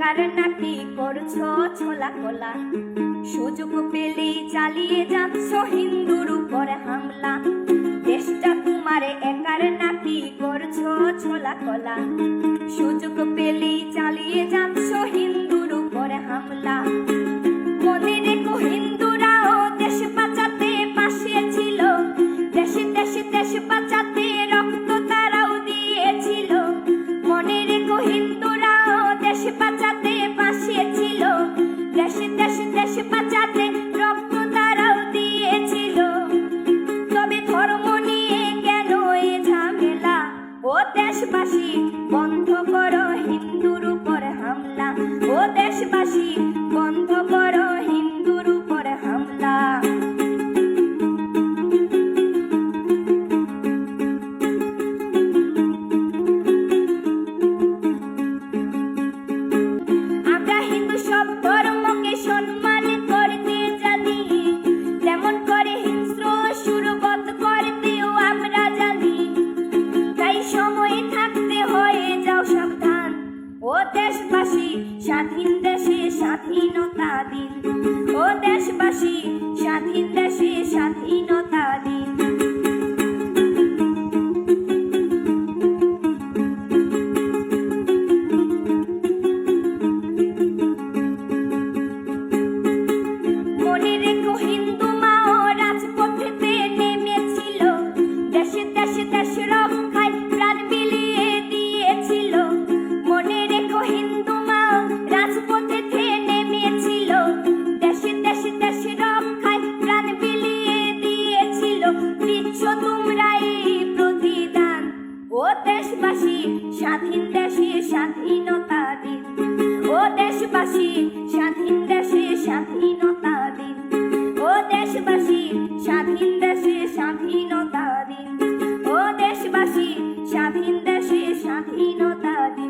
একার নাকি করছো ছোলা কোলা, সুযোগ পেলেই চালিয়ে যাচ্ছ হিন্দুর উপরে হামলা। দেশটা তোমার একার নাকি করছো ছোলা কোলা, সুযোগ পেলেই চালিয়ে যাচ্ছ হিন্দুর উপরে হামলা। মনে রেখো হিন্দুরাও দেশ বাঁচাতে পাশে ছিল, দেশে দেশে দেশ বাঁচাতে রক্ত তারাও দিয়েছিল। মনে রেখো হিন্দুরাও দেশ বাঁচাতে পাশে ছিল, দেশে দেশে দেশ বাঁচাতে রক্ত তারাও দিয়েছিল। তবে ধর্ম নিয়ে কেন এ ঝামেলা? ও দেশবাসী বন্ধ করো হিন্দুর উপরে হামলা, ও দেশবাসী বন্ধ করো হিন্দুর উপরে হামলা। আমরা হিন্দু সব ধর্মকে সম্মান করতে জানি, যেমন করে হিংস্র সুরবত করতেও আমরা জানি। তাই সময় থাকতে হয়ে যাও সাবধান, ও দেশবাসী স্বাধীন দেশে স্বাধীনতা দিন, ও দেশবাসী স্বাধীন দেশে স্বাধীনতা দিন। মনে রেখো হিন্দু মাও রাজপথেতে নেমেছিল, দেশে দেশে দেশ রক্ষায় প্রাণ বিলিয়ে দিয়েছিল। মনে রেখো হিন্দু মাও রাজপথেতে নেমেছিল, দেশে দেশে দেশ রক্ষায় প্রাণ বিলিয়ে দিয়েছিল। দিচ্ছ তোমরা এই প্রতিদান, ও দেশবাসী স্বাধীন দেশে স্বাধীনতা দিন, ও দেশবাসী স্বাধীন দেশে স্বাধীনতা দিন, ও দেশবাসী স্বাধীন দেশে স্বাধীনতা দিন, ও দেশবাসী স্বাধীন দেশে স্বাধীনতা দিন।